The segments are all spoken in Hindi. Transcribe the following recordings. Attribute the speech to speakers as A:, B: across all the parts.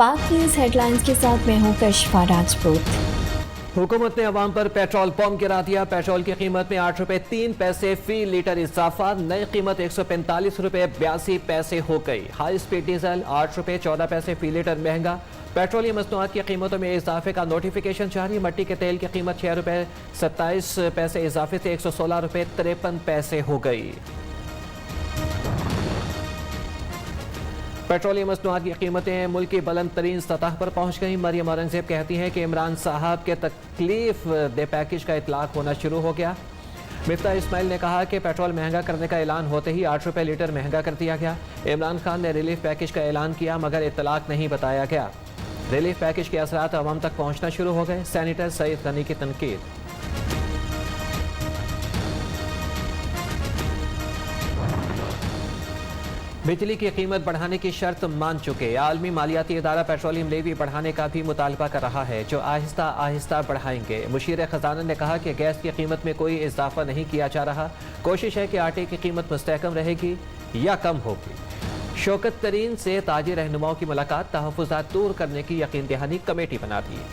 A: पाक न्यूज़ हेडलाइंस के साथ मैं हूं कशिफा राजपूत।
B: हुकूमत ने अवाम पर पेट्रोल पंप गिरा दिया। पेट्रोल की कीमत में 8 रुपए 3 पैसे फी लीटर इजाफा। नई कीमत 145 रुपए 82 पैसे हो गई। हाई स्पीड डीजल 8 रुपए 14 पैसे फी लीटर महंगा। पेट्रोलियम मसनूआत की कीमतों में इजाफे का नोटिफिकेशन जारी। मट्टी के तेल की कीमत 6 रुपए 27 पैसे इजाफे से 116 रुपए 53 पैसे हो गई। पेट्रोलियम मसनूआत की कीमतें मुल्क की बुलंद तरीन सतह पर पहुंच गई। मरियम औरंगजेब कहती हैं कि इमरान साहब के तकलीफ दे पैकेज का इतलाक होना शुरू हो गया। मिफ्ता इस्माइल ने कहा कि पेट्रोल महंगा करने का ऐलान होते ही 8 रुपए लीटर महंगा कर दिया गया। इमरान खान ने रिलीफ पैकेज का ऐलान किया मगर इतलाक नहीं बताया गया। रिलीफ पैकेज के असरात अवाम तक पहुंचना शुरू हो गए। सेनेटर सईद गनी की तनकीद। बिजली की कीमत बढ़ाने की शर्त मान चुके। आलमी मालियाती इदारा पेट्रोलियम लेवी बढ़ाने का भी मुतालबा कर रहा है, जो आहिस्ता आहिस्ता बढ़ाएंगे। मुशीर खजाना ने कहा कि गैस की कीमत में कोई इजाफा नहीं किया जा रहा। कोशिश है कि आटे की कीमत मुस्तहकम रहेगी या कम होगी। शौकत तरीन से ताजी रहनुमाओं की मुलाकात। तहफ़्फ़ुज़ात दूर करने की यकीन दहानी कमेटी बना दी।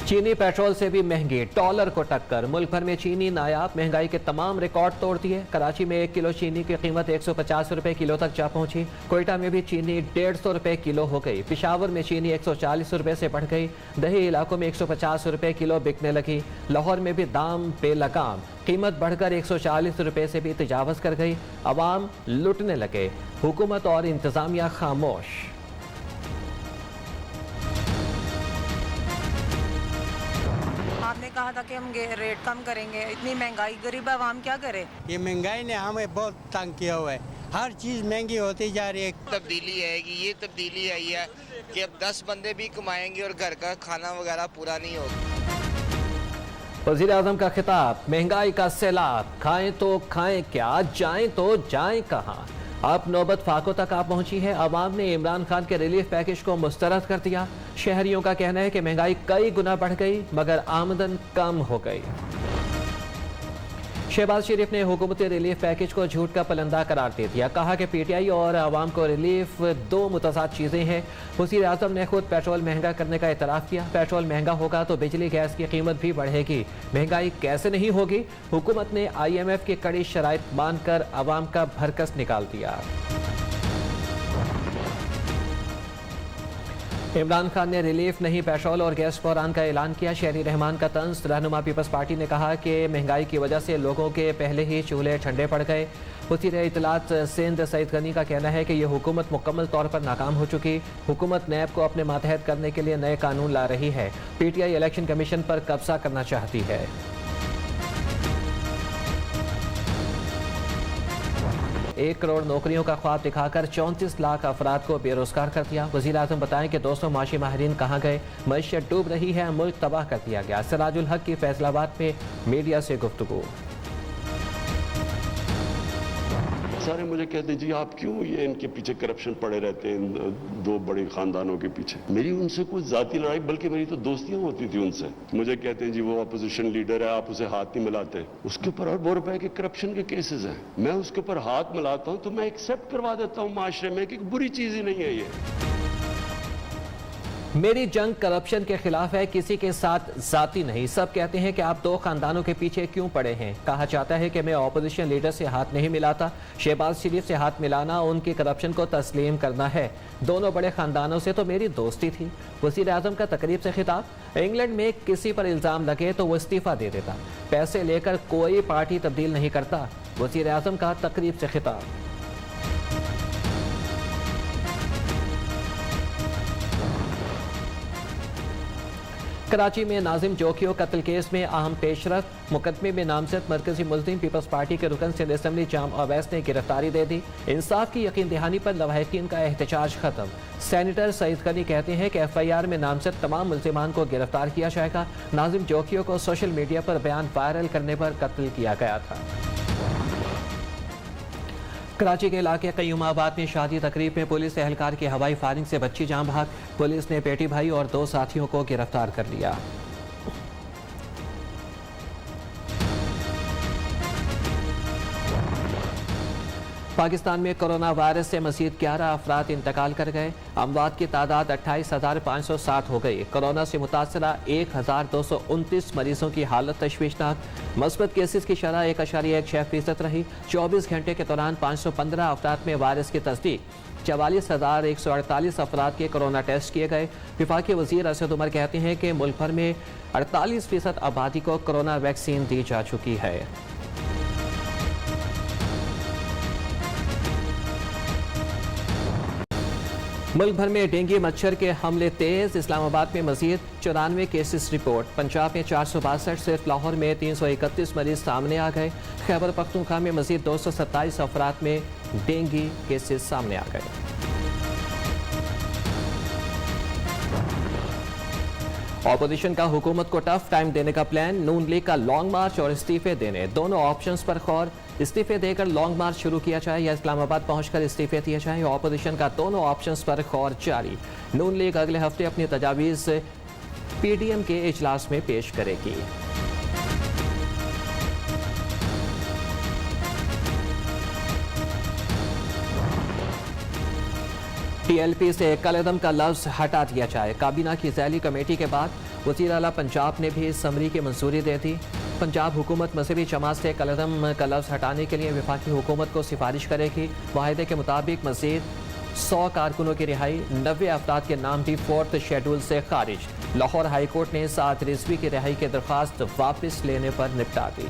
B: चीनी पेट्रोल से भी महंगी, डॉलर को टक्कर। मुल्क भर में चीनी नायाब महंगाई के तमाम रिकॉर्ड तोड़ दिए। कराची में 1 किलो चीनी की कीमत 150 रुपए किलो तक जा पहुंची। कोयटा में भी चीनी 150 रुपए किलो हो गई। पिशावर में चीनी 140 रुपए से बढ़ गई। दही इलाकों में 150 रुपए किलो बिकने लगी। लाहौर में भी दाम बेलगाम, कीमत बढ़कर 140 रुपए से भी तजावज़ कर गई। अवाम लुटने लगे, हुकूमत और इंतजामिया खामोश।
C: आपने कहा था कि हम रेट कम करेंगे, इतनी महंगाई, गरीब आवाम क्या करे।
D: ये महंगाई ने हमें बहुत तंग किया हुआ है। हर चीज़ महंगी होती जा रही है।
E: तब्दीली आएगी, ये तब्दीली आई है कि अब 10 बंदे भी कमाएंगे और घर का खाना वगैरह पूरा नहीं होगा।
B: वज़ीर आज़म का खिताब। महंगाई का सैलाब, खाएं तो खाएं क्या, जाएं तो जाएं कहां। अब नौबत फाकों तक आ पहुंची है। अवाम ने इमरान खान के रिलीफ पैकेज को मुस्तरद कर दिया। शहरियों का कहना है कि महंगाई कई गुना बढ़ गई मगर आमदन कम हो गई। शहबाज शरीफ ने हुकूमती रिलीफ पैकेज को झूठ का पलंदा करार दे दिया। कहा कि पीटीआई और आवाम को रिलीफ दो मुतज़ाद चीज़ें हैं। वज़ीर आज़म ने खुद पेट्रोल महंगा करने का इतराफ़ किया। पेट्रोल महंगा होगा तो बिजली गैस की कीमत भी बढ़ेगी। महंगाई कैसे नहीं होगी। हुकूमत ने IMF की कड़ी शराइत मानकर आवाम का भरकस निकाल दिया। इमरान खान ने रिलीफ नहीं पेट्रोल और गैस बहरान का ऐलान किया। शहरी रहमान का तंज। रहनुमा पीपल्स पार्टी ने कहा कि महंगाई की वजह से लोगों के पहले ही चूल्हे ठंडे पड़ गए। वज़ीर इत्तलात सिंध सईद गनी का कहना है कि यह हुकूमत मुकम्मल तौर पर नाकाम हो चुकी। हुकूमत नैब को अपने मातहत करने के लिए नए कानून ला रही है। PTI इलेक्शन कमीशन पर कब्जा करना चाहती है। 1 करोड़ नौकरियों का ख्वाब दिखाकर 34 लाख अफराद को बेरोजगार कर दिया। वज़ीर आज़म बताएं कि 200 माशी माहिरीन कहाँ गए। मईशत डूब रही है, मुल्क तबाह कर दिया गया। सिराजुल हक की फैसलाबाद में मीडिया से गुफ्तगू।
F: सारे मुझे कहते जी आप क्यों ये इनके पीछे करप्शन पड़े रहते हैं, 2 बड़े खानदानों के पीछे। मेरी उनसे कोई जाती लड़ाई, बल्कि मेरी तो दोस्तियां होती थी उनसे। मुझे कहते हैं जी वो अपोजिशन लीडर है, आप उसे हाथ नहीं मिलाते। उसके ऊपर अरबों रुपए के करप्शन के केसेस हैं। मैं उसके ऊपर हाथ मिलाता हूं तो मैं एक्सेप्ट करवा देता हूं माशरे में कि बुरी चीज ही नहीं है ये।
B: मेरी जंग करप्शन के खिलाफ है, किसी के साथ जाती नहीं। सब कहते हैं कि आप 2 खानदानों के पीछे क्यों पड़े हैं। कहा जाता है कि मैं ऑपोजिशन लीडर से हाथ नहीं मिलाता। शहबाज शरीफ से हाथ मिलाना उनकी करप्शन को तस्लीम करना है। दोनों बड़े खानदानों से तो मेरी दोस्ती थी। वज़ीर आज़म का तकरीब से खिताब। इंग्लैंड में किसी पर इल्ज़ाम लगे तो वो इस्तीफ़ा दे देता। पैसे लेकर कोई पार्टी तब्दील नहीं करता। वज़ीर आज़म का तकरीब से खिताब। कराची में नाजिम जोखियो कत्ल केस में अहम पेशरफ। मुकदमे में नामजद मरकजी मुल्ज़िम पीपल्स पार्टी के रुकन सिंध असम्बली जाम अवैस ने गिरफ्तारी दे दी। इंसाफ की यकीन दहानी पर लवाहिकीन का एहतजाज खत्म। सेनेटर सईद गनी कहते हैं कि FIR में नामजद तमाम मुल्ज़िमान को गिरफ्तार किया जाएगा। नाजिम जोखियो को सोशल मीडिया पर बयान वायरल करने पर कत्ल किया गया था। कराची के इलाके क़य्यूमाबाद में शादी तकरीब में पुलिस एहलकार की हवाई फायरिंग से बच्ची जान भाग। पुलिस ने बेटी भाई और 2 साथियों को गिरफ्तार कर लिया। पाकिस्तान में कोरोना वायरस से मजीद 11 अफराद इंतकाल कर गए। अमवात की तादाद 28,560 हो गई। कोरोना से मुतासरा 1,229 मरीजों की हालत तशवीशनाक। मस्बत केसेस की शरह 1.16% रही। 24 घंटे के दौरान 515 अफराद में वायरस की तस्दीक। 44,148 अफराद के कोरोना टेस्ट किए गए। विफाकी वजीर अरशद उमर कहते हैं कि मुल्क भर में 48% आबादी को कोरोना वैक्सीन दी जा चुकी है। मुल्क भर में डेंगू मच्छर के हमले तेज। इस्लामाबाद में मजीद 94 केसेस रिपोर्ट। पंजाब में 462, सिर्फ लाहौर में 331 मरीज सामने आ गए। खैबर पख्तूनख्वा में मजीद 227 अफराद में डेंगू केसेस सामने आ गए। ऑपोजिशन का हुकूमत को टफ टाइम देने का प्लान। नून लीग का लॉन्ग मार्च और इस्तीफे देने, दोनों ऑप्शंस पर गौर। इस्तीफे देकर लॉन्ग मार्च शुरू किया जाए या इस्लामाबाद पहुंचकर इस्तीफे दिए जाए। ऑपोजिशन का दोनों ऑप्शंस पर गौर जारी। नून लीग अगले हफ्ते अपनी तजावीज़ पीडीएम के इजलास में पेश करेगी। टीएलपी से कलदम का लफ्ज हटा दिया जाए। काबीना की ज़ैली कमेटी के बाद वज़ीर आला पंजाब ने भी समरी की मंजूरी दे दी। पंजाब हुकूमत मजहबी जमात से कलदम का लफ्ज हटाने के लिए वफाकी हुकूमत को सिफारिश करेगी। माहिदे के मुताबिक मज़ीद 100 कारकुनों की रिहाई, 90 अफराद के नाम भी 4th शेड्यूल से खारिज। लाहौर हाई कोर्ट ने साद रिजवी की रिहाई की दरख्वास्त वापस लेने पर निपटा दी।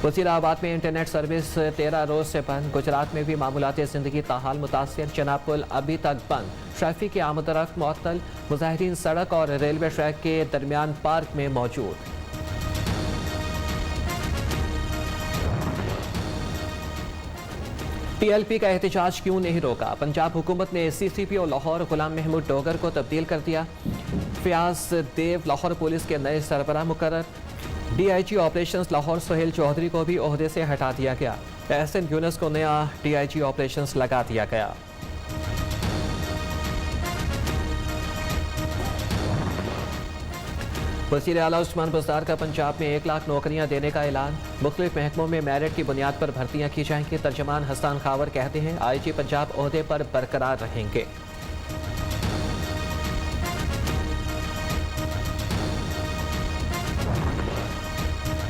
B: वज़ीराबाद में इंटरनेट सर्विस 13 रोज से बंद। गुजरात में भी मामूलाती ज़िंदगी ताहाल मुतासिर। चनाब पुल अभी तक बंद। ट्रैफिक की आमद-ओ-रफ्त मुअत्तल। मुजाहिरीन सड़क और रेलवे ट्रैक के दरमियान पार्क में मौजूद। टीएलपी का एहतजाज क्यों नहीं रोका? पंजाब हुकूमत ने CCPO लाहौर गुलाम महमूद डोगर को तब्दील कर दिया। फयाज देव लाहौर पुलिस के नए सरबराह मुकर्रर। DIG ऑपरेशंस लाहौर सोहेल चौधरी को भी ओहदे से हटा दिया गया। एहसन यूनुस को नया DIG ऑपरेशंस लगा दिया गया। वज़ीर आला उस्मान बुज़दार का पंजाब में 1 लाख नौकरियां देने का ऐलान। मुख्तलिफ महकमों में मेरिट की बुनियाद पर भर्तियां की जाएंगी। तर्जमान हसन खावर कहते हैं IG पंजाब ओहदे पर बरकरार रहेंगे।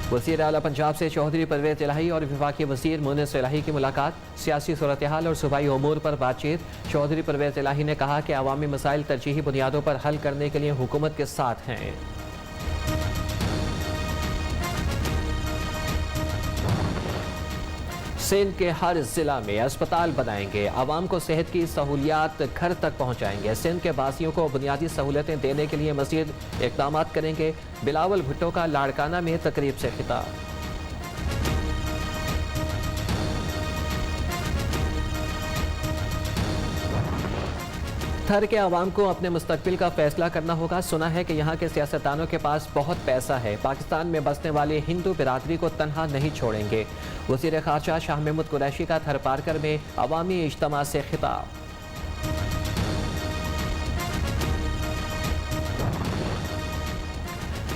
B: वज़ीर आला पंजाब से चौधरी परवेज़ इलाही और वफाकी वज़ीर मुनिस इलाही की मुलाकात। सियासी सूरत हाल और सूबाई उमूर पर बातचीत। चौधरी परवेज़ इलाही ने कहा कि अवामी मसाइल तरजीही बुनियादों पर हल करने के लिए हुकूमत के साथ हैं। सिंध के हर जिला में अस्पताल बनाएंगे। आवाम को सेहत की सहूलियात घर तक पहुंचाएंगे। सिंध के बासियों को बुनियादी सहूलतें देने के लिए मज़ीद इक़दाम करेंगे। बिलावल भुट्टो का लाड़काना में तकरीब से खिताब। थर के अवाम को अपने मुस्तकबिल का फैसला करना होगा। सुना है कि यहाँ के सियासतदानों के पास बहुत पैसा है। पाकिस्तान में बसने वाले हिंदू बिरादरी को तनहा नहीं छोड़ेंगे। वज़ीर ख़ारजा शाह महमूद कुरैशी का थर पारकर में अवामी इज्तिमा से खिताब।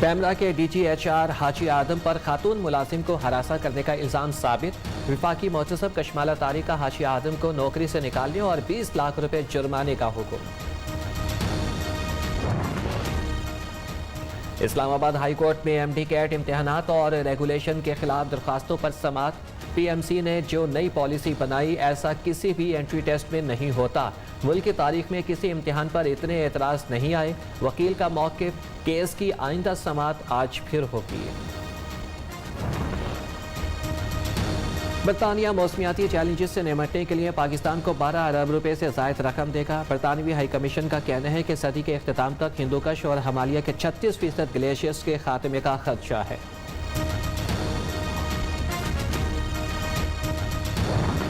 B: पैमरा के DGHR हाजी आदम पर खातून मुलाजिम को हरासा करने का इल्ज़ाम साबित। विफाकी मोहतसब कशमाला तारी का हाजी आदम को नौकरी से निकालने और 20 लाख रुपए जुर्माने का हुक्म। इस्लामाबाद हाई कोर्ट में MD कैट इम्तिहानात और रेगुलेशन के खिलाफ दरखास्तों पर समाअत। PMC ने जो नई पॉलिसी बनाई, ऐसा किसी भी एंट्री टेस्ट में नहीं होता। मुल्क की तारीख में किसी इम्तिहान पर इतने एतराज़ नहीं आए। वकील का मौक़िफ़, केस की आइंदा समाअत आज फिर होगी। बरतानिया मौसमियाती चैलेंजेस से निपटने के लिए पाकिस्तान को 12 अरब रुपए से ज़ायद रकम देगा। बरतानवी हाई कमीशन का कहना है कि सदी के अख्ताम तक हिंदुकुश और हिमालय के 36% ग्लेशियर्स के खात्मे का खदशा है।